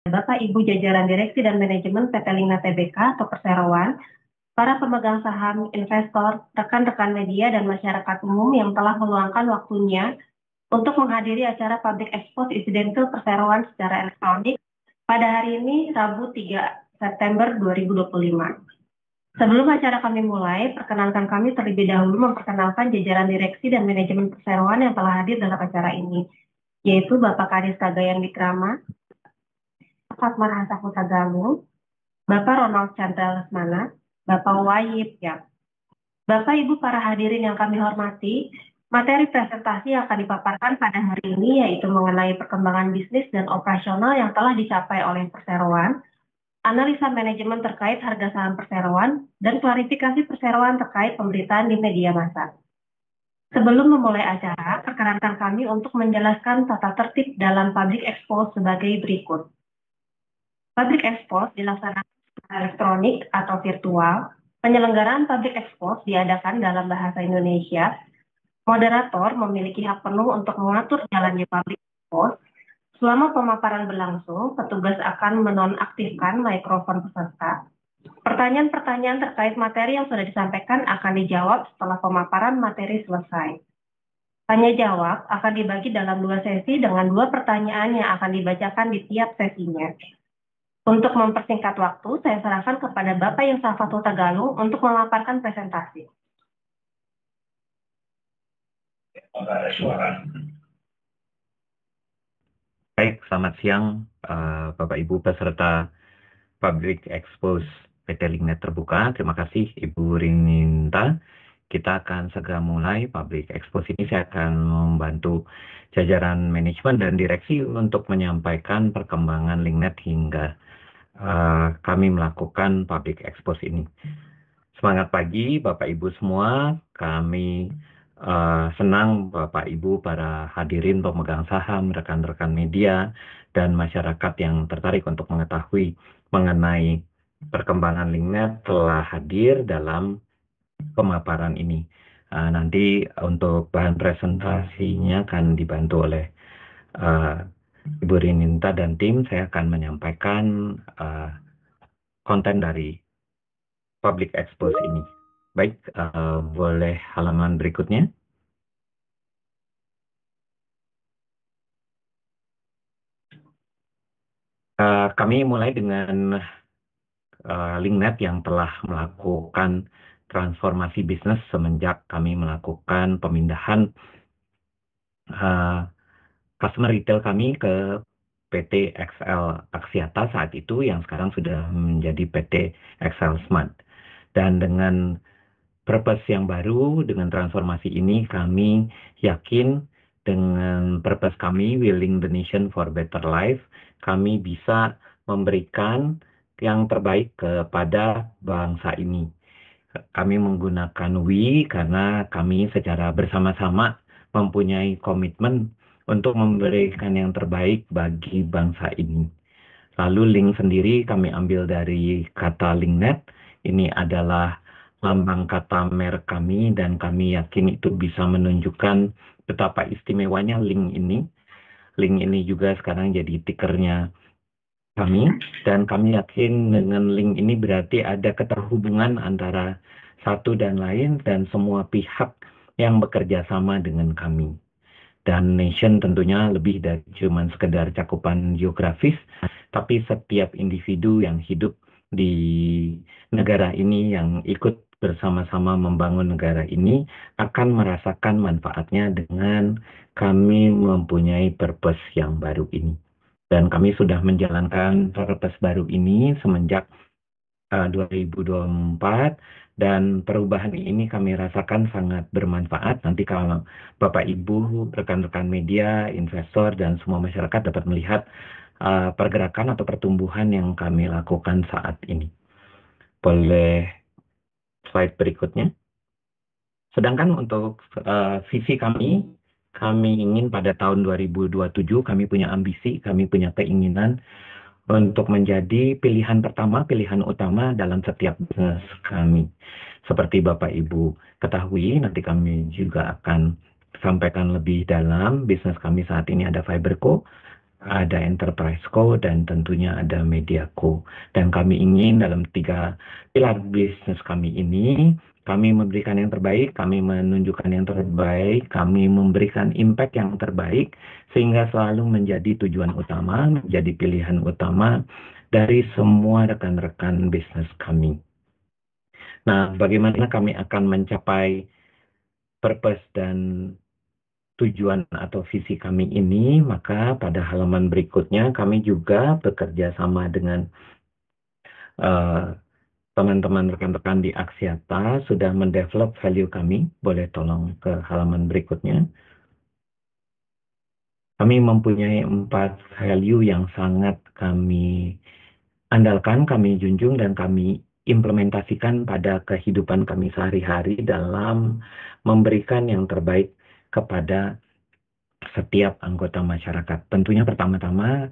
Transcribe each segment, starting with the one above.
Bapak Ibu jajaran Direksi dan Manajemen PT Lina Tbk atau Perseroan, para pemegang saham, investor, rekan-rekan media, dan masyarakat umum yang telah meluangkan waktunya untuk menghadiri acara Public Expose Insidental Perseroan secara elektronik pada hari ini, Rabu 3 September 2025. Sebelum acara kami mulai, perkenankan kami terlebih dahulu memperkenalkan jajaran Direksi dan Manajemen Perseroan yang telah hadir dalam acara ini, yaitu Bapak Kadis Kagayan Wikrama, Fatmar Hasaputra Galung, Bapak Ronald Chandra Lesmana, Bapak Wahid Yap. Bapak Ibu para hadirin yang kami hormati, materi presentasi yang akan dipaparkan pada hari ini yaitu mengenai perkembangan bisnis dan operasional yang telah dicapai oleh Perseroan, analisa manajemen terkait harga saham Perseroan, dan klarifikasi Perseroan terkait pemberitaan di media massa. Sebelum memulai acara, perkenankan kami untuk menjelaskan tata tertib dalam Public Expose sebagai berikut. Public Expose dilaksanakan secara elektronik atau virtual. Penyelenggaraan Public Expose diadakan dalam bahasa Indonesia. Moderator memiliki hak penuh untuk mengatur jalannya Public Expose. Selama pemaparan berlangsung, petugas akan menonaktifkan mikrofon peserta. Pertanyaan-pertanyaan terkait materi yang sudah disampaikan akan dijawab setelah pemaparan materi selesai. Tanya jawab akan dibagi dalam 2 sesi dengan 2 pertanyaan yang akan dibacakan di tiap sesinya. Untuk mempersingkat waktu, saya serahkan kepada Bapak Yang Safatul Tagalung untuk memaparkan presentasi. Ada suara. Baik, selamat siang Bapak Ibu peserta Public Expose PT Linknet Terbuka. Terima kasih Ibu Rininta. Kita akan segera mulai Public Expose ini. Saya akan membantu jajaran manajemen dan direksi untuk menyampaikan perkembangan Linknet hingga kami melakukan Public Expose ini. Semangat pagi Bapak Ibu semua. Kami senang Bapak Ibu para hadirin pemegang saham, rekan-rekan media, dan masyarakat yang tertarik untuk mengetahui mengenai perkembangan Linknet telah hadir dalam pemaparan ini. Nanti untuk bahan presentasinya akan dibantu oleh Ibu Rininta dan tim. Saya akan menyampaikan konten dari Public Expose ini. Baik, boleh halaman berikutnya. Kami mulai dengan Linknet yang telah melakukan transformasi bisnis semenjak kami melakukan pemindahan customer retail kami ke PT XL Axiata saat itu yang sekarang sudah menjadi PT XL Smart. Dan dengan purpose yang baru, dengan transformasi ini kami yakin dengan purpose kami, Willing the Nation for Better Life, kami bisa memberikan yang terbaik kepada bangsa ini. Kami menggunakan we karena kami secara bersama-sama mempunyai komitmen untuk memberikan yang terbaik bagi bangsa ini. Lalu link sendiri kami ambil dari kata Linknet. Ini adalah lambang kata merek kami dan kami yakin itu bisa menunjukkan betapa istimewanya link ini. Link ini juga sekarang jadi tikernya kami dan kami yakin dengan link ini berarti ada keterhubungan antara satu dan lain dan semua pihak yang bekerja sama dengan kami. Dan nation tentunya lebih dari cuma sekedar cakupan geografis, tapi setiap individu yang hidup di negara ini yang ikut bersama-sama membangun negara ini akan merasakan manfaatnya dengan kami mempunyai purpose yang baru ini. Dan kami sudah menjalankan purpose baru ini semenjak 2024 dan perubahan ini kami rasakan sangat bermanfaat. Nanti kalau Bapak Ibu, rekan-rekan media, investor, dan semua masyarakat dapat melihat pergerakan atau pertumbuhan yang kami lakukan saat ini. Boleh slide berikutnya. Sedangkan untuk visi kami ingin pada tahun 2027 kami punya ambisi, kami punya keinginan untuk menjadi pilihan pertama, pilihan utama dalam setiap bisnis kami. Seperti Bapak Ibu ketahui, nanti kami juga akan sampaikan lebih dalam bisnis kami saat ini ada Fiberco. ada Enterprise Co, dan tentunya ada Media Co. Dan kami ingin dalam 3 pilar bisnis kami ini, kami memberikan yang terbaik, kami menunjukkan yang terbaik, kami memberikan impact yang terbaik, sehingga selalu menjadi tujuan utama, menjadi pilihan utama dari semua rekan-rekan bisnis kami. Nah, bagaimana kami akan mencapai purpose dan tujuan atau visi kami ini, maka pada halaman berikutnya kami juga bekerja sama dengan teman-teman rekan-rekan di Axiata sudah mendevelop value kami. Boleh tolong ke halaman berikutnya. Kami mempunyai 4 value yang sangat kami andalkan, kami junjung, dan kami implementasikan pada kehidupan kami sehari-hari dalam memberikan yang terbaik kepada setiap anggota masyarakat. Tentunya pertama-tama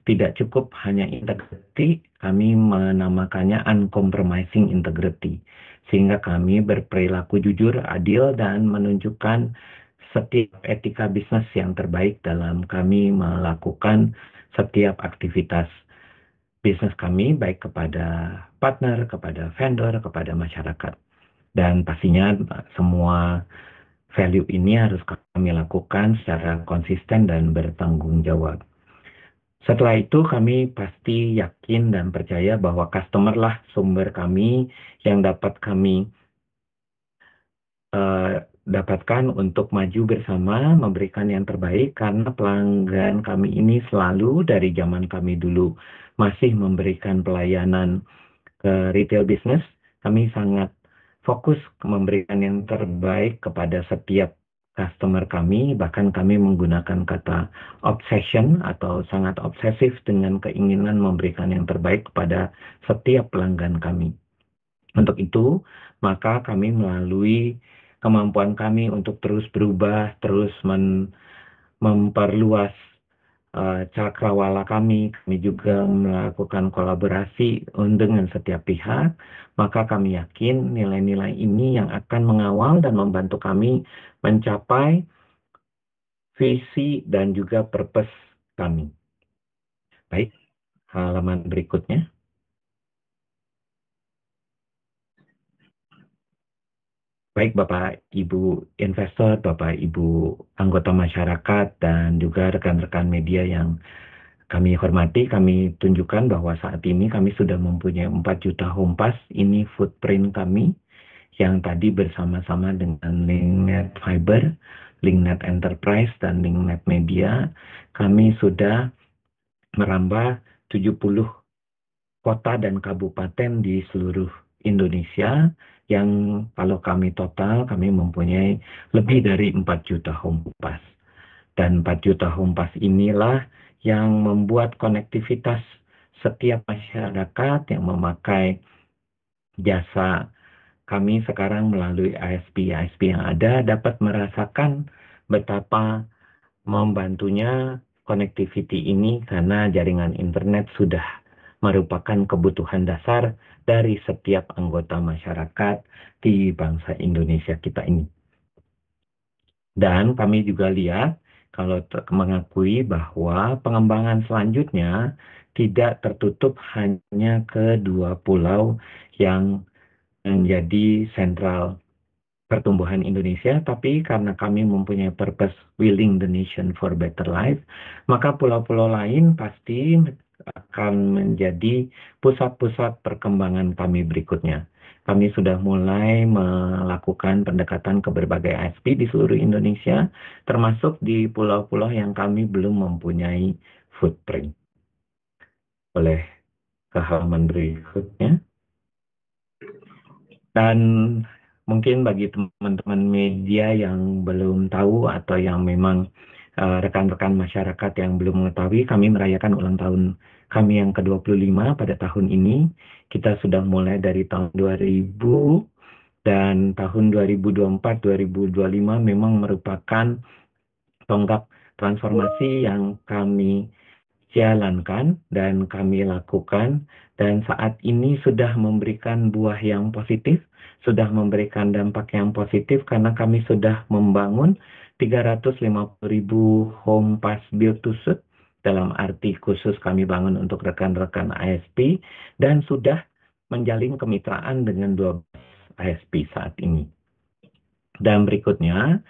tidak cukup hanya integrity, kami menamakannya uncompromising integrity. Sehingga kami berperilaku jujur, adil, dan menunjukkan setiap etika bisnis yang terbaik dalam kami melakukan setiap aktivitas bisnis kami, baik kepada partner, kepada vendor, kepada masyarakat. Dan pastinya semua value ini harus kami lakukan secara konsisten dan bertanggung jawab. Setelah itu kami pasti yakin dan percaya bahwa customer lah sumber kami yang dapat kami dapatkan untuk maju bersama, memberikan yang terbaik, karena pelanggan kami ini selalu dari zaman kami dulu masih memberikan pelayanan ke retail business. Kami sangat fokus memberikan yang terbaik kepada setiap customer kami, bahkan kami menggunakan kata obsession atau sangat obsesif dengan keinginan memberikan yang terbaik kepada setiap pelanggan kami. Untuk itu, maka kami melalui kemampuan kami untuk terus berubah, terus memperluas cakrawala kami juga melakukan kolaborasi dengan setiap pihak, maka kami yakin nilai-nilai ini yang akan mengawal dan membantu kami mencapai visi dan juga purpose kami. Baik, halaman berikutnya. Baik Bapak Ibu investor, Bapak Ibu anggota masyarakat, dan juga rekan-rekan media yang kami hormati, kami tunjukkan bahwa saat ini kami sudah mempunyai 4 juta home pass. Ini footprint kami yang tadi bersama-sama dengan Linknet Fiber, Linknet Enterprise, dan Linknet Media. Kami sudah merambah 70 kota dan kabupaten di seluruh Indonesia, yang kalau kami total, kami mempunyai lebih dari 4 juta home pass. Dan 4 juta home pass inilah yang membuat konektivitas setiap masyarakat yang memakai jasa kami sekarang melalui ISP yang ada dapat merasakan betapa membantunya connectivity ini, karena jaringan internet sudah merupakan kebutuhan dasar dari setiap anggota masyarakat di bangsa Indonesia kita ini. Dan kami juga lihat kalau mengakui bahwa pengembangan selanjutnya tidak tertutup hanya ke 2 pulau yang menjadi sentral pertumbuhan Indonesia, tapi karena kami mempunyai purpose willing the nation for better life, maka pulau-pulau lain pasti akan menjadi pusat-pusat perkembangan kami berikutnya. Kami sudah mulai melakukan pendekatan ke berbagai ISP di seluruh Indonesia, termasuk di pulau-pulau yang kami belum mempunyai footprint. Boleh ke halaman berikutnya. Dan mungkin bagi teman-teman media yang belum tahu atau yang memang rekan-rekan masyarakat yang belum mengetahui, kami merayakan ulang tahun kami yang ke-25 pada tahun ini. Kita sudah mulai dari tahun 2000 dan tahun 2024-2025 memang merupakan tonggak transformasi yang kami jalankan dan kami lakukan, dan saat ini sudah memberikan buah yang positif, sudah memberikan dampak yang positif, karena kami sudah membangun 350.000 home pass build to suit dalam arti khusus kami bangun untuk rekan-rekan ISP dan sudah menjalin kemitraan dengan 12 ISP saat ini. Dan berikutnya,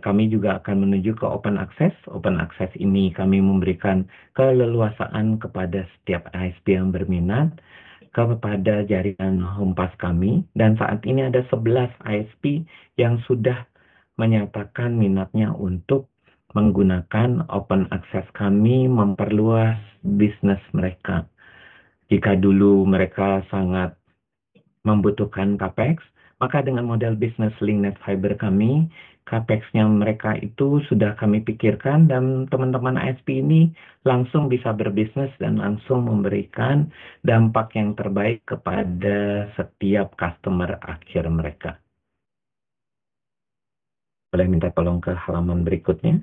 kami juga akan menuju ke open access. Open access ini kami memberikan keleluasaan kepada setiap ISP yang berminat kepada jaringan HomePass kami. Dan saat ini ada 11 ISP yang sudah menyatakan minatnya untuk menggunakan open access kami memperluas bisnis mereka. Jika dulu mereka sangat membutuhkan CAPEX, maka dengan model bisnis LinkNet Fiber kami, CAPEX-nya mereka itu sudah kami pikirkan dan teman-teman ISP ini langsung bisa berbisnis dan langsung memberikan dampak yang terbaik kepada setiap customer akhir mereka. Boleh minta tolong ke halaman berikutnya.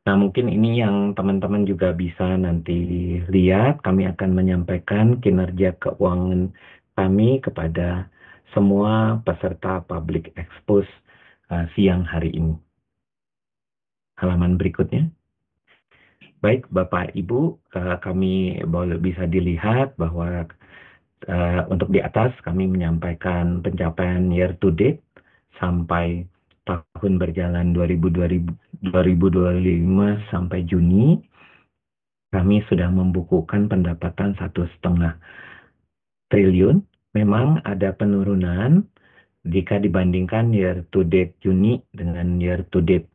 Nah, mungkin ini yang teman-teman juga bisa nanti lihat. Kami akan menyampaikan kinerja keuangan kami kepada semua peserta Public Expose siang hari ini. Halaman berikutnya. Baik, Bapak Ibu, kami boleh bisa dilihat bahwa untuk di atas kami menyampaikan pencapaian year to date sampai tahun berjalan 2025 sampai Juni. Kami sudah membukukan pendapatan 1,5 triliun. Memang ada penurunan jika dibandingkan year to date Juni dengan year to date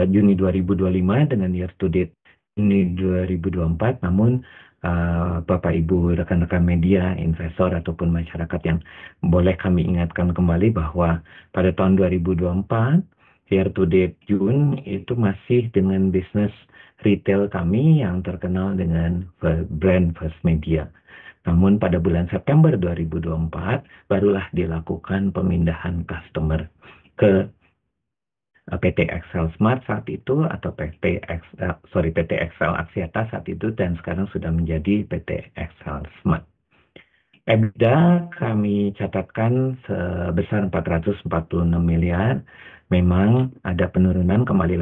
Juni 2025 dengan year to date Juni 2024. Namun Bapak Ibu rekan-rekan media, investor ataupun masyarakat yang boleh kami ingatkan kembali bahwa pada tahun 2024 year to date June itu masih dengan bisnis retail kami yang terkenal dengan brand First Media. Namun pada bulan September 2024 barulah dilakukan pemindahan customer ke PT XL Smart saat itu atau PT XL Axiata saat itu dan sekarang sudah menjadi PT XL Smart. EBITDA kami catatkan sebesar 446 miliar. Memang ada penurunan kembali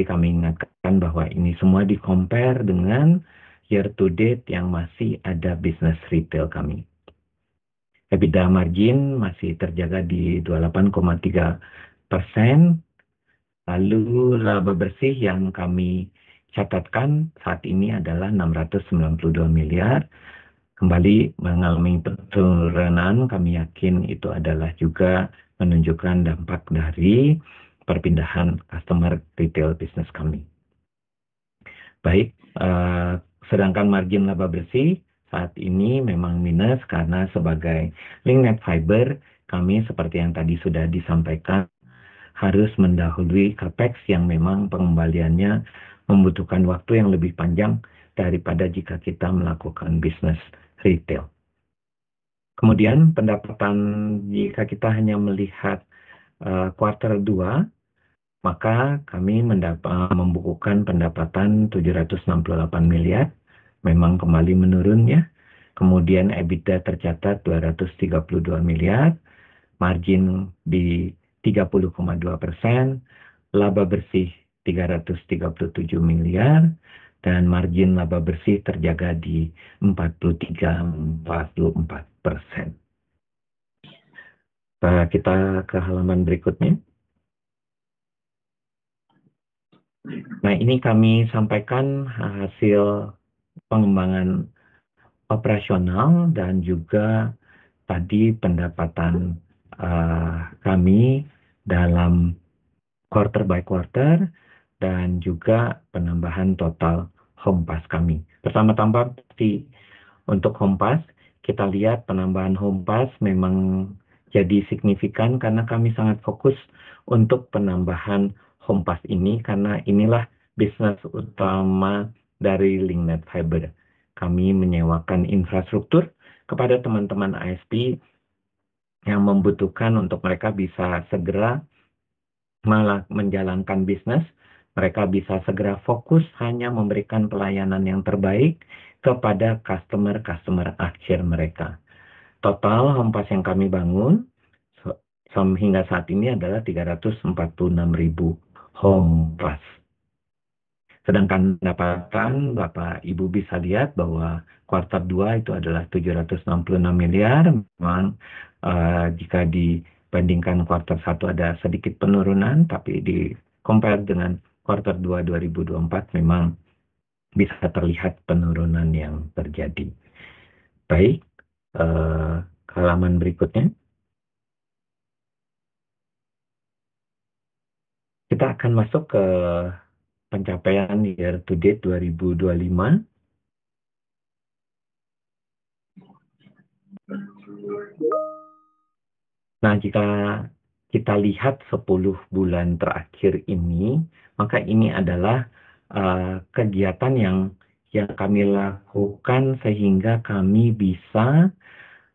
kami ingatkan bahwa ini semua di-compare dengan year to date yang masih ada bisnis retail kami. EBITDA margin masih terjaga di 28,3%. Lalu laba bersih yang kami catatkan saat ini adalah 692 miliar. Kembali mengalami penurunan, kami yakin itu adalah juga menunjukkan dampak dari perpindahan customer retail bisnis kami. Baik, sedangkan margin laba bersih saat ini memang minus karena sebagai LinkNet Fiber, kami seperti yang tadi sudah disampaikan, harus mendahului CAPEX yang memang pengembaliannya membutuhkan waktu yang lebih panjang daripada jika kita melakukan bisnis retail. Kemudian pendapatan jika kita hanya melihat kuartal 2, maka kami membukukan pendapatan 768 miliar, memang kembali menurun ya. Kemudian EBITDA tercatat 232 miliar, margin di 30,2%, laba bersih 337 miliar, dan margin laba bersih terjaga di 43-44%. Kita ke halaman berikutnya. Nah, ini kami sampaikan hasil pengembangan operasional dan juga tadi pendapatan kami dalam quarter by quarter dan juga penambahan total HomePass kami. Pertama-tama untuk HomePass, kita lihat penambahan HomePass memang jadi signifikan karena kami sangat fokus untuk penambahan HomePass ini karena inilah bisnis utama dari LinkNet Fiber. Kami menyewakan infrastruktur kepada teman-teman ISP yang membutuhkan untuk mereka bisa segera menjalankan bisnis, mereka bisa segera fokus hanya memberikan pelayanan yang terbaik kepada customer akhir mereka. Total HomePass yang kami bangun hingga saat ini adalah 346.000 HomePass. Sedangkan pendapatan Bapak Ibu bisa lihat bahwa kuartal 2 itu adalah 766 miliar. Memang jika dibandingkan kuartal 1 ada sedikit penurunan, tapi di compare dengan kuartal 2 2024 memang bisa terlihat penurunan yang terjadi. Baik, ke halaman berikutnya. Kita akan masuk ke pencapaian year to date 2025. Nah, jika kita lihat 10 bulan terakhir ini, maka ini adalah kegiatan yang kami lakukan sehingga kami bisa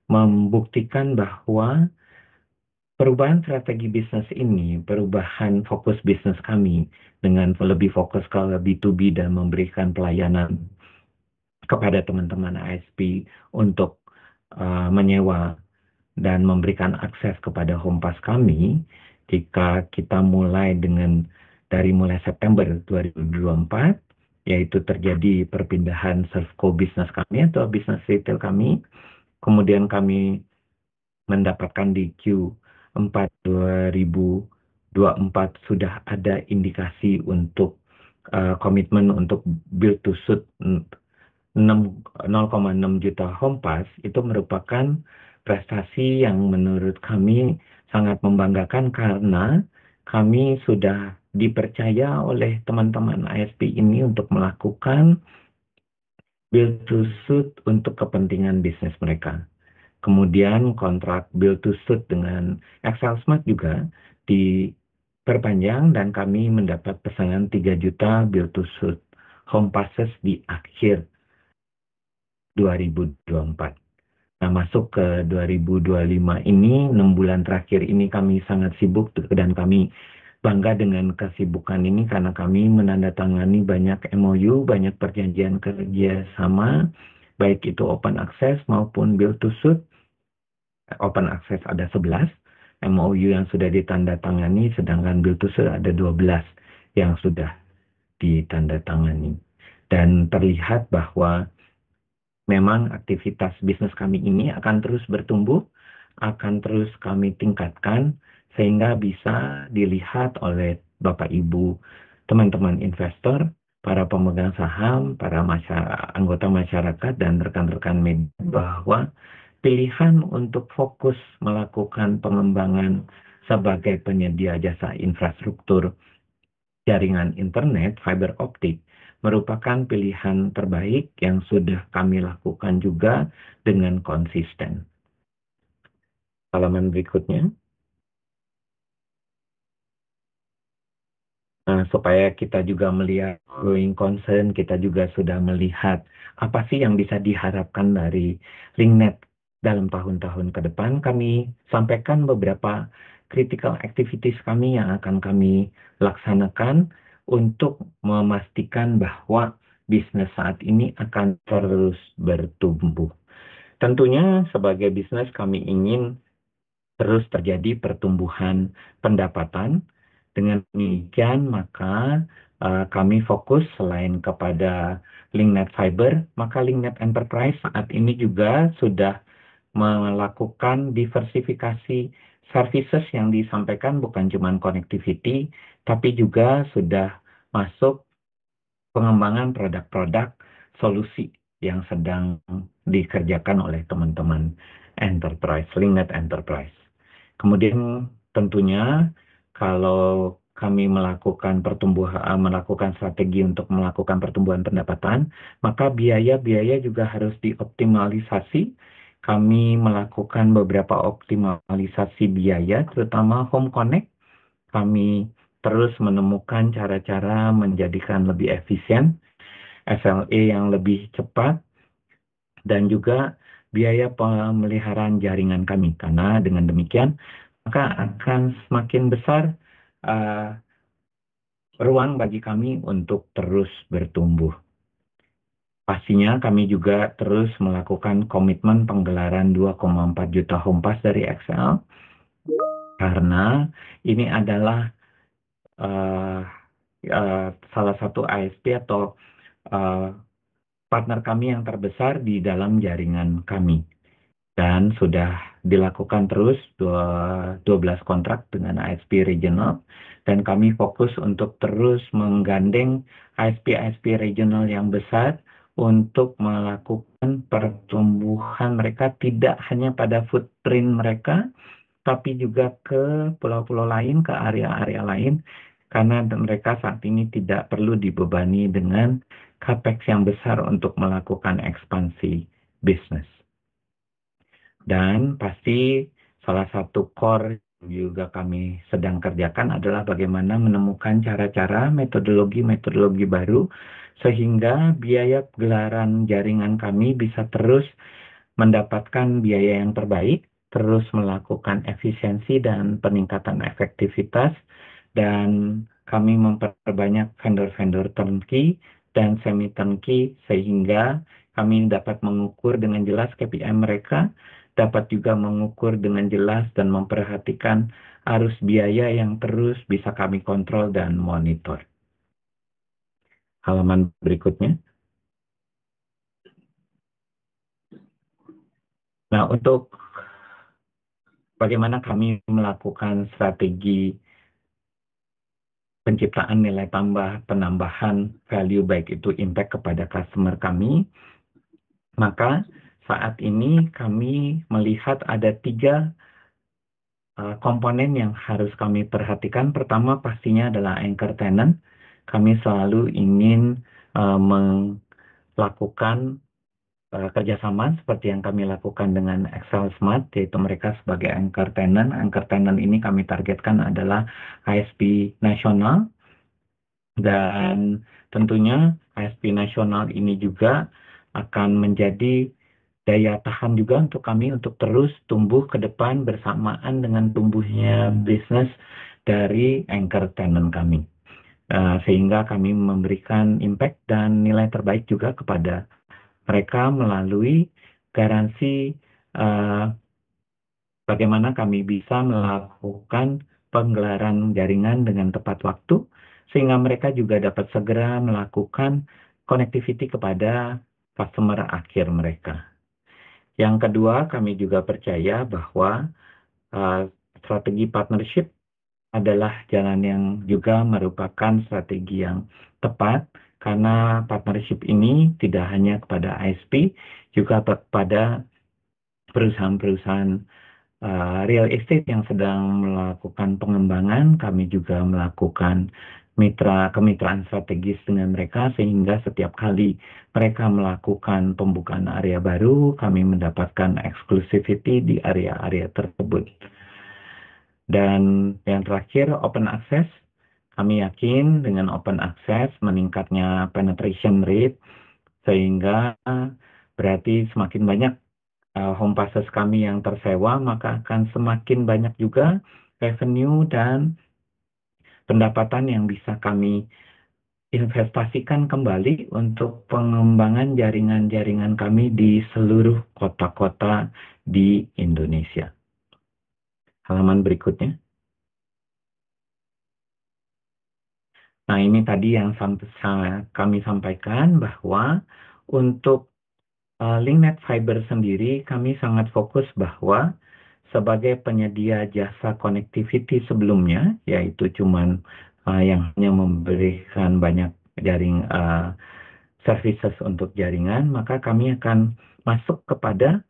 membuktikan bahwa perubahan strategi bisnis ini, perubahan fokus bisnis kami dengan lebih fokus ke B2B dan memberikan pelayanan kepada teman-teman ASP untuk menyewa dan memberikan akses kepada Homepass kami. Jika kita mulai dari mulai September 2024, yaitu terjadi perpindahan Servco bisnis kami atau bisnis retail kami, kemudian kami mendapatkan di Q4 2024 sudah ada indikasi untuk komitmen untuk build to suit 0,6 juta Homepass. Itu merupakan prestasi yang menurut kami sangat membanggakan karena kami sudah dipercaya oleh teman-teman ISP ini untuk melakukan build to suit untuk kepentingan bisnis mereka. Kemudian kontrak build to suit dengan Excel Smart juga diperpanjang dan kami mendapat pesanan 3 juta build to suit Homepasses di akhir 2024. Nah, masuk ke 2025 ini, 6 bulan terakhir ini kami sangat sibuk dan kami bangga dengan kesibukan ini karena kami menandatangani banyak MOU, banyak perjanjian kerjasama, baik itu open access maupun build to suit. Open access ada 11, MOU yang sudah ditandatangani, sedangkan build to suit ada 12 yang sudah ditandatangani. Dan terlihat bahwa memang aktivitas bisnis kami ini akan terus bertumbuh, akan terus kami tingkatkan, sehingga bisa dilihat oleh Bapak Ibu, teman-teman investor, para pemegang saham, para anggota masyarakat, dan rekan-rekan media bahwa pilihan untuk fokus melakukan pengembangan sebagai penyedia jasa infrastruktur jaringan internet fiber optik merupakan pilihan terbaik yang sudah kami lakukan juga dengan konsisten. Halaman berikutnya. Nah, supaya kita juga melihat growing concern, kita juga sudah melihat apa sih yang bisa diharapkan dari LinkNet dalam tahun-tahun ke depan. Kami sampaikan beberapa critical activities kami yang akan kami laksanakan untuk memastikan bahwa bisnis saat ini akan terus bertumbuh. Tentunya sebagai bisnis kami ingin terus terjadi pertumbuhan pendapatan. Dengan demikian, maka kami fokus selain kepada LinkNet Fiber, maka LinkNet Enterprise saat ini juga sudah melakukan diversifikasi services yang disampaikan, bukan cuma connectivity, tapi juga sudah masuk pengembangan produk-produk solusi yang sedang dikerjakan oleh teman-teman Enterprise, LinkNet Enterprise. Kemudian tentunya kalau kami melakukan strategi untuk melakukan pertumbuhan pendapatan, maka biaya-biaya juga harus dioptimalisasi. Kami melakukan beberapa optimalisasi biaya, terutama Home Connect. Kami terus menemukan cara-cara menjadikan lebih efisien, SLA yang lebih cepat, dan juga biaya pemeliharaan jaringan kami. Karena dengan demikian, maka akan semakin besar ruang bagi kami untuk terus bertumbuh. Pastinya kami juga terus melakukan komitmen penggelaran 2,4 juta Homepass dari XL, karena ini adalah salah satu ISP atau partner kami yang terbesar di dalam jaringan kami. Dan sudah dilakukan terus 12 kontrak dengan ISP regional, dan kami fokus untuk terus menggandeng ISP-ISP regional yang besar untuk melakukan pertumbuhan mereka tidak hanya pada footprint mereka, tapi juga ke pulau-pulau lain, ke area-area lain, karena mereka saat ini tidak perlu dibebani dengan capex yang besar untuk melakukan ekspansi bisnis. Dan pasti salah satu core juga kami sedang kerjakan adalah bagaimana menemukan cara-cara, metodologi-metodologi baru, sehingga biaya gelaran jaringan kami bisa terus mendapatkan biaya yang terbaik, terus melakukan efisiensi dan peningkatan efektivitas, dan kami memperbanyak vendor-vendor turnkey dan semi turnkey sehingga kami dapat mengukur dengan jelas KPI mereka, dapat juga mengukur dengan jelas dan memperhatikan arus biaya yang terus bisa kami kontrol dan monitor. Halaman berikutnya. Nah, untuk bagaimana kami melakukan strategi penciptaan nilai tambah, penambahan value baik itu impact kepada customer kami, maka saat ini kami melihat ada 3 komponen yang harus kami perhatikan. Pertama pastinya adalah anchor tenant. Kami selalu ingin melakukan kerjasama seperti yang kami lakukan dengan Excel Smart, yaitu mereka sebagai anchor tenant. Anchor tenant ini kami targetkan adalah ISP nasional, dan tentunya ISP nasional ini juga akan menjadi daya tahan juga untuk kami untuk terus tumbuh ke depan bersamaan dengan tumbuhnya bisnis dari anchor tenant kami. Sehingga kami memberikan impact dan nilai terbaik juga kepada mereka melalui garansi bagaimana kami bisa melakukan penggelaran jaringan dengan tepat waktu, sehingga mereka juga dapat segera melakukan connectivity kepada customer akhir mereka. Yang kedua, kami juga percaya bahwa strategi partnership adalah jalan yang juga merupakan strategi yang tepat, karena partnership ini tidak hanya kepada ISP, juga kepada perusahaan-perusahaan real estate yang sedang melakukan pengembangan. Kami juga melakukan kemitraan strategis dengan mereka, sehingga setiap kali mereka melakukan pembukaan area baru, kami mendapatkan exclusivity di area-area tersebut. Dan yang terakhir, open access. Kami yakin dengan open access meningkatnya penetration rate, sehingga berarti semakin banyak home passes kami yang tersewa, maka akan semakin banyak juga revenue dan pendapatan yang bisa kami investasikan kembali untuk pengembangan jaringan-jaringan kami di seluruh kota-kota di Indonesia. Halaman berikutnya. Nah, ini tadi yang kami sampaikan bahwa untuk LinkNet Fiber sendiri, kami sangat fokus bahwa sebagai penyedia jasa connectivity sebelumnya, yaitu cuman yang hanya memberikan banyak services untuk jaringan, maka kami akan masuk kepada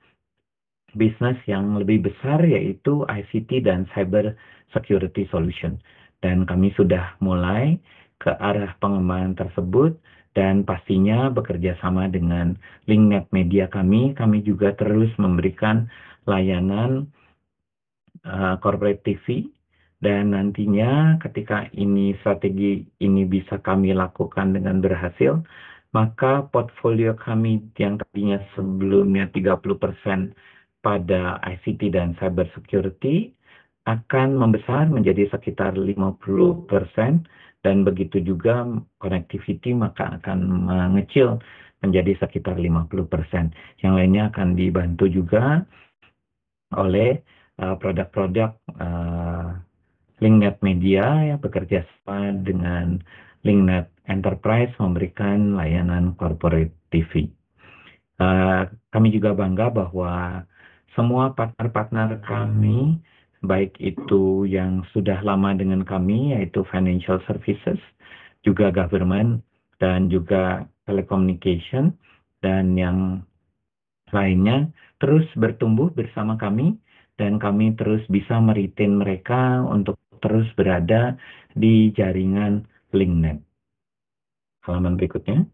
bisnis yang lebih besar, yaitu ICT dan Cyber Security Solution. Dan kami sudah mulai ke arah pengembangan tersebut, dan pastinya bekerja sama dengan LinkNet Media kami juga terus memberikan layanan corporate TV, dan nantinya ketika strategi ini bisa kami lakukan dengan berhasil, maka portfolio kami yang tadinya sebelumnya 30% pada ICT dan cyber security akan membesar menjadi sekitar 50%, dan begitu juga connectivity maka akan mengecil menjadi sekitar 50%. Yang lainnya akan dibantu juga oleh produk-produk LinkNet Media yang bekerja sama dengan LinkNet Enterprise memberikan layanan corporate TV. Kami juga bangga bahwa semua partner-partner kami, baik itu yang sudah lama dengan kami, yaitu financial services, juga government, dan juga telecommunication, dan yang lainnya, terus bertumbuh bersama kami, dan kami terus bisa meretain mereka untuk terus berada di jaringan LinkNet. Halaman berikutnya.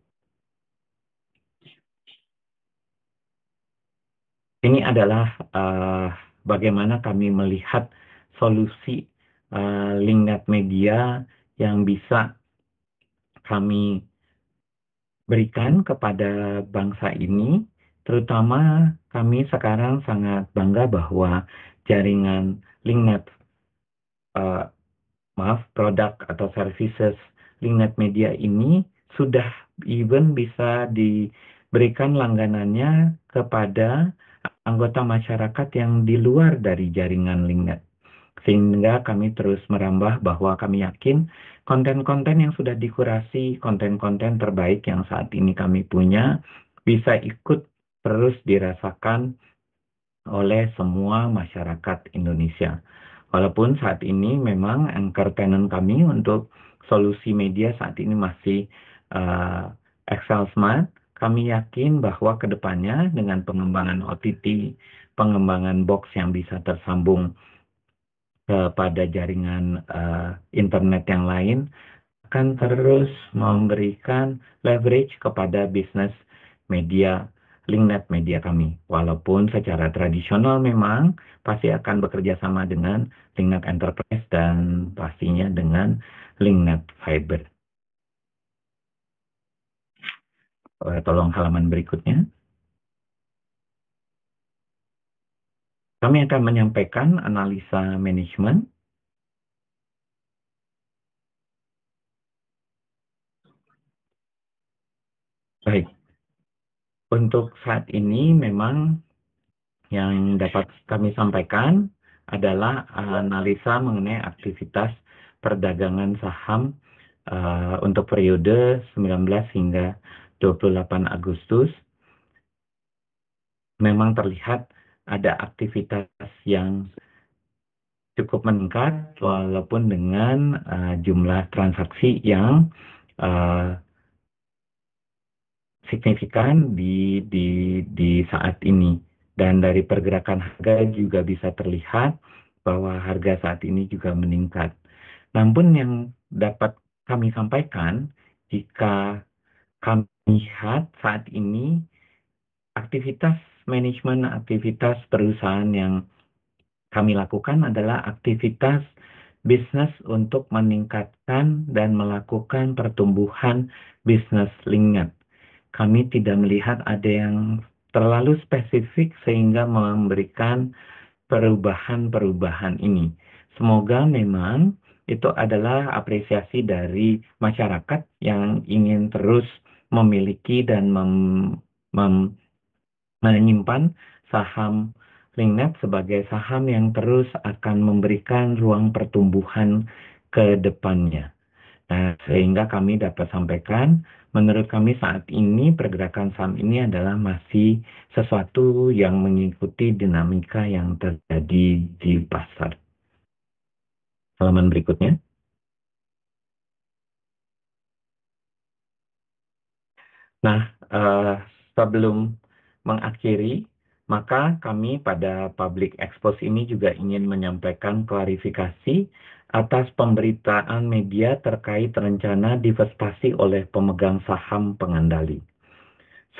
Ini adalah bagaimana kami melihat solusi LinkNet Media yang bisa kami berikan kepada bangsa ini, terutama kami sekarang sangat bangga bahwa jaringan LinkNet, produk atau services LinkNet Media ini sudah even bisa diberikan langganannya kepada anggota masyarakat yang di luar dari jaringan LinkNet. Sehingga kami terus merambah bahwa kami yakin konten-konten yang sudah dikurasi, konten-konten terbaik yang saat ini kami punya, bisa ikut terus dirasakan oleh semua masyarakat Indonesia. Walaupun saat ini memang anchor tenant kami untuk solusi media saat ini masih XL Smart, kami yakin bahwa kedepannya dengan pengembangan OTT, pengembangan box yang bisa tersambung kepada jaringan internet yang lain, akan terus memberikan leverage kepada bisnis media LinkNet Media kami. Walaupun secara tradisional memang pasti akan bekerja sama dengan LinkNet Enterprise dan pastinya dengan LinkNet Fiber. Tolong halaman berikutnya. Kami akan menyampaikan analisa manajemen. Baik, untuk saat ini memang yang dapat kami sampaikan adalah analisa mengenai aktivitas perdagangan saham untuk periode 19 hingga 28 Agustus. Memang terlihat ada aktivitas yang cukup meningkat walaupun dengan jumlah transaksi yang signifikan di saat ini. Dan dari pergerakan harga juga bisa terlihat bahwa harga saat ini juga meningkat. Namun yang dapat kami sampaikan, jika kami lihat saat ini aktivitas manajemen, aktivitas perusahaan yang kami lakukan adalah aktivitas bisnis untuk meningkatkan dan melakukan pertumbuhan bisnis LinkNet. Kami tidak melihat ada yang terlalu spesifik sehingga memberikan perubahan-perubahan ini. Semoga memang itu adalah apresiasi dari masyarakat yang ingin terus memiliki dan menyimpan saham LinkNet sebagai saham yang terus akan memberikan ruang pertumbuhan ke depannya. Nah, sehingga kami dapat sampaikan, menurut kami saat ini pergerakan saham ini adalah masih sesuatu yang mengikuti dinamika yang terjadi di pasar. Halaman berikutnya. Nah, sebelum mengakhiri, maka kami pada public expose ini juga ingin menyampaikan klarifikasi atas pemberitaan media terkait rencana divestasi oleh pemegang saham pengendali.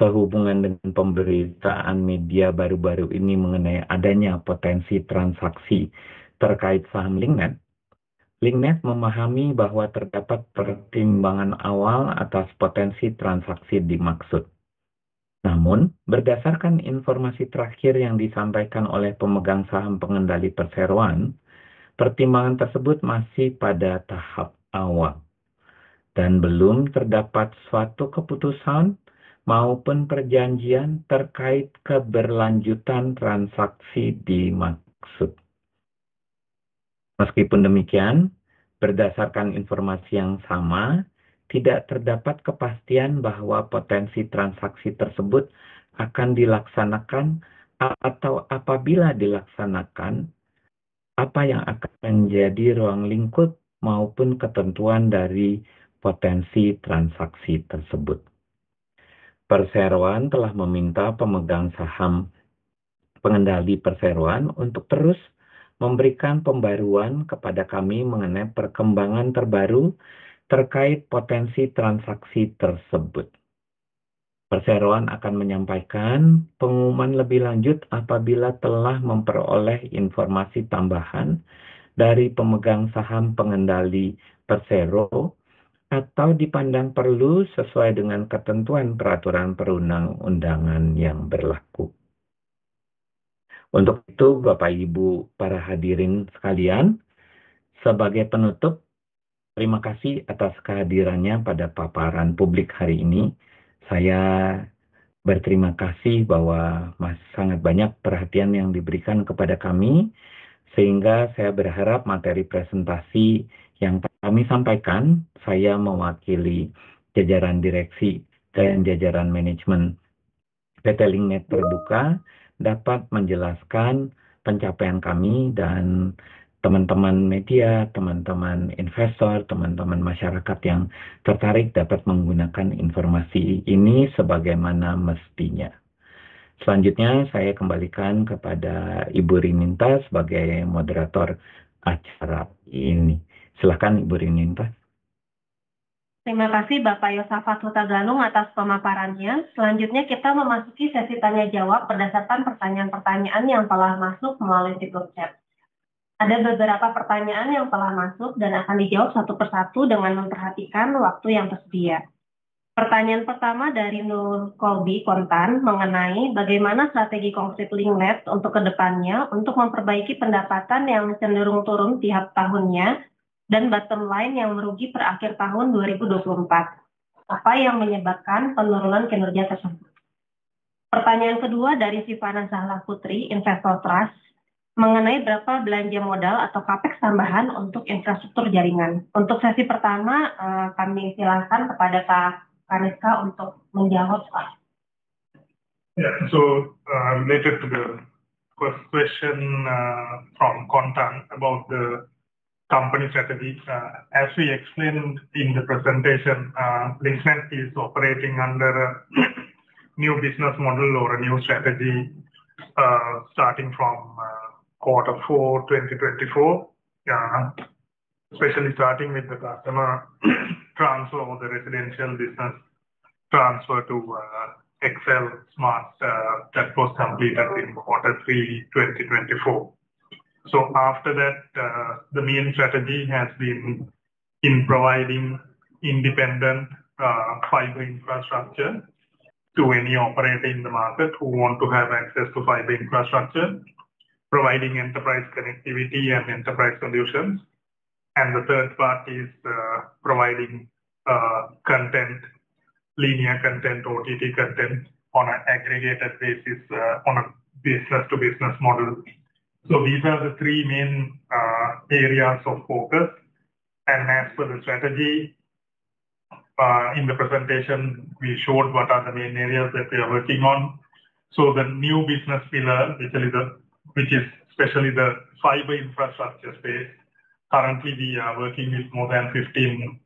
Sehubungan dengan pemberitaan media baru-baru ini mengenai adanya potensi transaksi terkait saham LinkNet, LinkNet memahami bahwa terdapat pertimbangan awal atas potensi transaksi dimaksud. Namun, berdasarkan informasi terakhir yang disampaikan oleh pemegang saham pengendali perseroan, pertimbangan tersebut masih pada tahap awal dan belum terdapat suatu keputusan maupun perjanjian terkait keberlanjutan transaksi dimaksud. Meskipun demikian, berdasarkan informasi yang sama, tidak terdapat kepastian bahwa potensi transaksi tersebut akan dilaksanakan atau apabila dilaksanakan, apa yang akan menjadi ruang lingkup maupun ketentuan dari potensi transaksi tersebut. Perseroan telah meminta pemegang saham pengendali perseroan untuk terus memberikan pembaruan kepada kami mengenai perkembangan terbaru terkait potensi transaksi tersebut. Perseroan akan menyampaikan pengumuman lebih lanjut apabila telah memperoleh informasi tambahan dari pemegang saham pengendali persero atau dipandang perlu sesuai dengan ketentuan peraturan perundang-undangan yang berlaku. Untuk itu, Bapak Ibu para hadirin sekalian, sebagai penutup, terima kasih atas kehadirannya pada paparan publik hari ini. Saya berterima kasih bahwa sangat banyak perhatian yang diberikan kepada kami, sehingga saya berharap materi presentasi yang kami sampaikan, saya mewakili jajaran direksi dan jajaran manajemen PT Linknet Terbuka, dapat menjelaskan pencapaian kami dan teman-teman media, teman-teman investor, teman-teman masyarakat yang tertarik dapat menggunakan informasi ini sebagaimana mestinya. Selanjutnya saya kembalikan kepada Ibu Rininta sebagai moderator acara ini. Silakan Ibu Rininta. Terima kasih Bapak Yosafat Hutagalung atas pemaparannya. Selanjutnya kita memasuki sesi tanya-jawab berdasarkan pertanyaan-pertanyaan yang telah masuk melalui fitur chat. Ada beberapa pertanyaan yang telah masuk dan akan dijawab satu persatu dengan memperhatikan waktu yang tersedia. Pertanyaan pertama dari Nur Kolbi Kontan mengenai bagaimana strategi konkret Linknet untuk kedepannya untuk memperbaiki pendapatan yang cenderung turun tiap tahunnya dan bottom line yang merugi per akhir tahun 2024. Apa yang menyebabkan penurunan kinerja tersebut? Pertanyaan kedua dari Sivana Zahla Putri, Investor Trust, mengenai berapa belanja modal atau capex tambahan untuk infrastruktur jaringan. Untuk sesi pertama, kami silakan kepada Pak Kaniska untuk menjawab, Pak. Yeah, so related to the first question from Kontan about the company strategy, as we explained in the presentation, Linknet is operating under a new business model or a new strategy starting from Q4 2024, especially starting with the customer transfer or the residential business transfer to Excel Smart that was completed in Q3 2024. So after that, the main strategy has been in providing independent fiber infrastructure to any operator in the market who want to have access to fiber infrastructure, providing enterprise connectivity and enterprise solutions. And the third part is providing content, linear content, OTT content on an aggregated basis on a business-to-business model. So these are the three main areas of focus. And as per the strategy, in the presentation, we showed what are the main areas that we are working on. So the new business pillar, which is especially the fiber infrastructure space. Currently, we are working with more than 15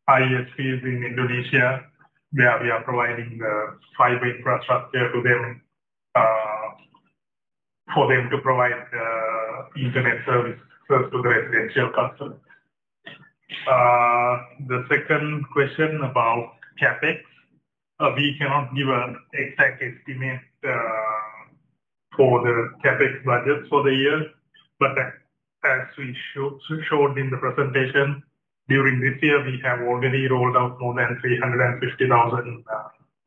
ISPs in Indonesia, where we are providing the fiber infrastructure to them for them to provide internet services to the residential customers. The second question about CapEx, we cannot give an exact estimate for the CapEx budget for the year, but as we showed in the presentation, during this year, we have already rolled out more than 350,000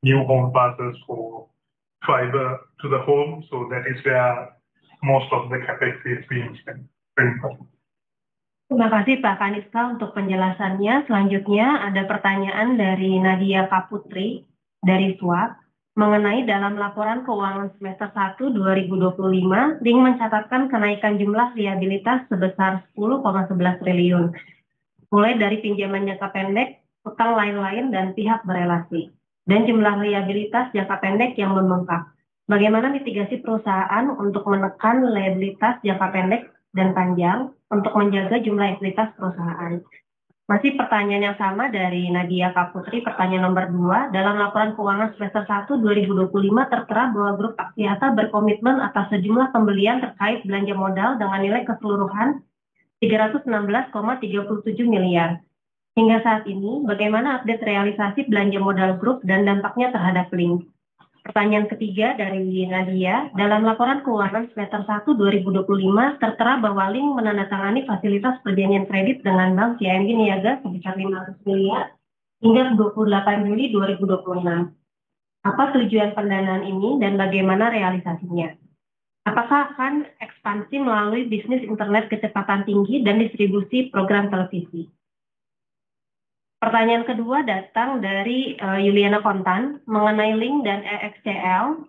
new home passes for fiber to the home. So that is where most of the CapEx is being spent. Terima kasih Pak Kaniska untuk penjelasannya. Selanjutnya ada pertanyaan dari Nadia Kaputri dari SWAP mengenai dalam laporan keuangan semester 1 2025, Link mencatatkan kenaikan jumlah liabilitas sebesar 10,11 triliun. Mulai dari pinjaman jangka pendek, utang lain-lain, dan pihak berelasi, dan jumlah liabilitas jangka pendek yang membengkak. Bagaimana mitigasi perusahaan untuk menekan liabilitas jangka pendek dan panjang untuk menjaga jumlah ekuitas perusahaan? Masih pertanyaan yang sama dari Nadia Kaputri, pertanyaan nomor 2. Dalam laporan keuangan semester 1 2025 tertera bahwa grup Axiata berkomitmen atas sejumlah pembelian terkait belanja modal dengan nilai keseluruhan 316,37 miliar. Hingga saat ini, bagaimana update realisasi belanja modal grup dan dampaknya terhadap Link? Pertanyaan ketiga dari Nadia, dalam laporan keuangan semester 1 2025 tertera bahwa Link menandatangani fasilitas perjanjian kredit dengan Bank CIMB Niaga sebesar 500 miliar hingga 28 Juli 2026. Apa tujuan pendanaan ini dan bagaimana realisasinya? Apakah akan ekspansi melalui bisnis internet kecepatan tinggi dan distribusi program televisi? Pertanyaan kedua datang dari Yuliana Kontan mengenai Link dan EXCL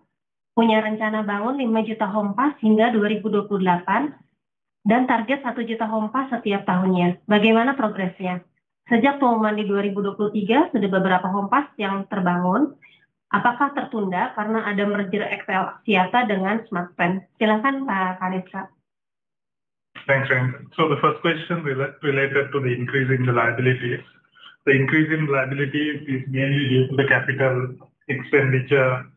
punya rencana bangun 5 juta home pass hingga 2028 dan target 1 juta home pass setiap tahunnya. Bagaimana progresnya? Sejak pengumuman di 2023 sudah beberapa home pass yang terbangun. Apakah tertunda karena ada merger XL Axiata dengan Smartfren? Silakan Pak Kaniska. Thanks, Ren. So the first question related to the increase in the liabilities. The increase in liabilities is mainly due to the capital expenditure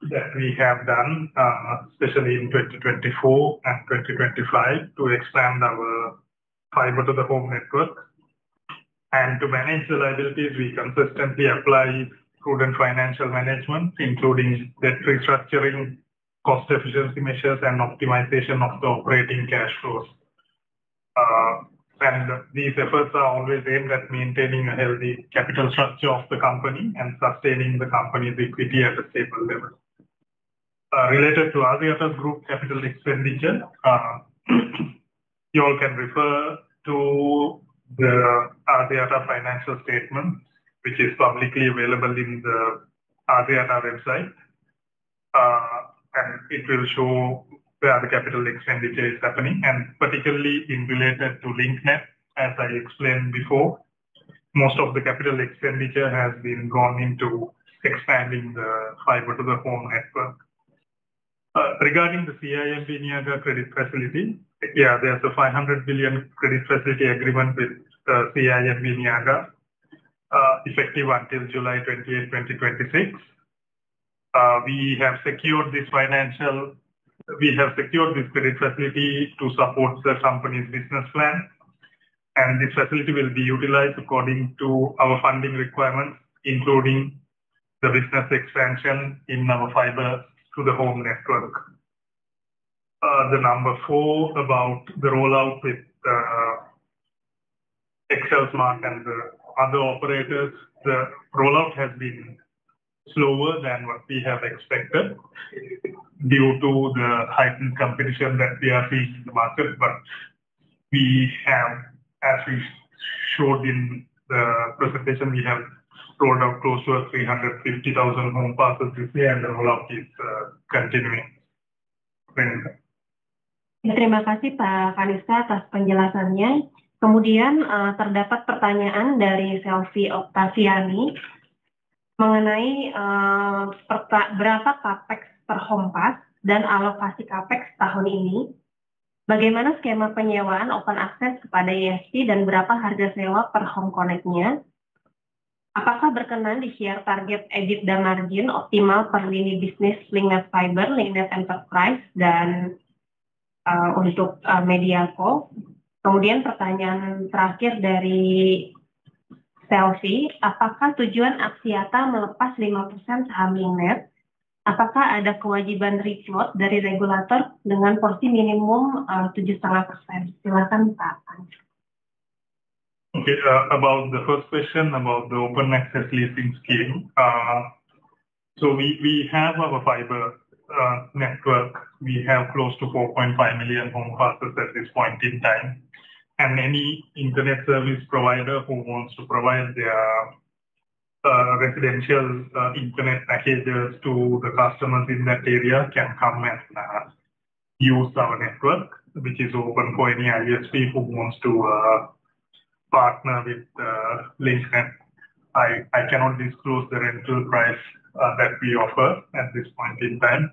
that we have done, especially in 2024 and 2025, to expand our fiber to the home network. And to manage the liabilities, we consistently apply prudent financial management, including debt restructuring, cost efficiency measures, and optimization of the operating cash flows. And these efforts are always aimed at maintaining a healthy capital structure of the company and sustaining the company's equity at a stable level. Related to Axiata's group capital expenditure, you all can refer to the Axiata financial statement, which is publicly available in the Axiata website. And it will show where the capital expenditure is happening, and particularly in related to LinkNet, as I explained before, most of the capital expenditure has been gone into expanding the fiber to the home network. Regarding the CIMB Niaga credit facility, there's a 500 billion credit facility agreement with CIMB Niaga, effective until July 28, 2026. We have secured this credit facility to support the company's business plan, and this facility will be utilized according to our funding requirements, including the business expansion in our fiber to the home network. The number 4 about the rollout with XLSMART and the other operators, the rollout has been slower than what we have expected due to the heightened competition that we are seeing in the market. But we have, as we showed in the presentation, we have rolled out close to 350,000 home passes this year, and the rollout is continuing. Terima kasih Pak Kaniska atas penjelasannya. Kemudian terdapat pertanyaan dari Selvi Octaviani mengenai berapa capex per home pass dan alokasi capex tahun ini, bagaimana skema penyewaan open access kepada ISP dan berapa harga sewa per home connect-nya, apakah berkenan di-share target EBITDA margin optimal per lini bisnis LinkNet Fiber, LinkNet Enterprise, dan untuk Mediaco. Kemudian pertanyaan terakhir dari Selvi, apakah tujuan Axiata melepas 5% saham LinkNet? Apakah ada kewajiban refloat dari regulator dengan porsi minimum 7,5%? Silakan Pak. Okay, about the first question about the open access leasing scheme. So we have our fiber network. We have close to 4.5 million home passes at this point in time. And any internet service provider who wants to provide their residential internet packages to the customers in that area can come and use our network, which is open for any ISP who wants to partner with LinkNet. I cannot disclose the rental price that we offer at this point in time.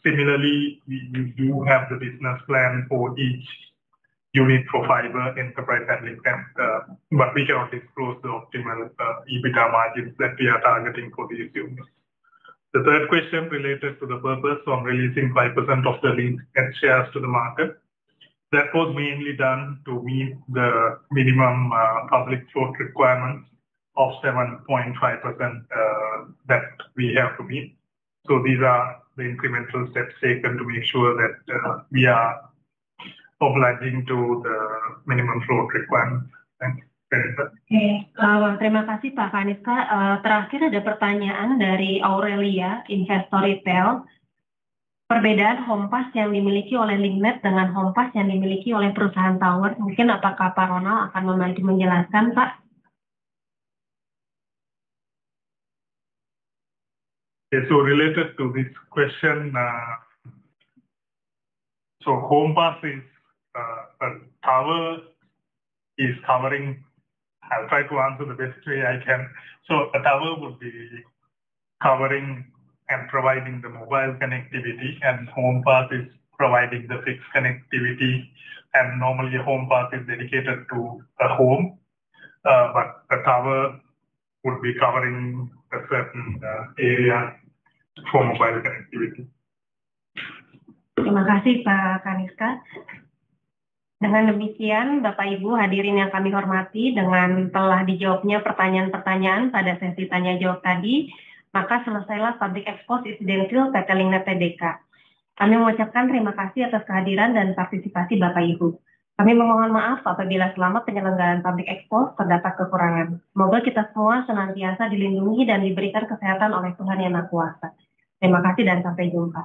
Similarly, we do have the business plan for each unit for fiber, enterprise, and LinkNet, but we cannot disclose the optimal EBITDA margins that we are targeting for these units. The third question related to the purpose of releasing 5% of the LinkNet shares to the market. That was mainly done to meet the minimum public float requirements of 7.5% that we have to meet. So these are the incremental steps taken to make sure that we are obliging to the minimum float requirements. Thank you. Terima kasih Pak Kaniska. Terakhir ada pertanyaan dari Aurelia, investor retail. Perbedaan HomePass yang dimiliki oleh LinkNet dengan HomePass yang dimiliki oleh perusahaan tower, mungkin apakah Pak Ronald akan membantu menjelaskan, Pak? Okay, so related to this question, so HomePass is a tower is covering. I'll try to answer the best way I can. So a tower would be covering and providing the mobile connectivity, and HomePass is providing the fixed connectivity. And normally, HomePass is dedicated to a home, but a tower would be covering a certain area for mobile connectivity. Terima kasih Pak Kaniska. Dengan demikian, Bapak Ibu hadirin yang kami hormati, dengan telah dijawabnya pertanyaan-pertanyaan pada sesi tanya jawab tadi, maka selesailah Public Expose Incidental PT LinkNet Tbk. Kami mengucapkan terima kasih atas kehadiran dan partisipasi Bapak Ibu. Kami memohon maaf apabila selama penyelenggaraan Public Expose terdapat kekurangan. Semoga kita semua senantiasa dilindungi dan diberikan kesehatan oleh Tuhan Yang Maha Kuasa. Terima kasih dan sampai jumpa.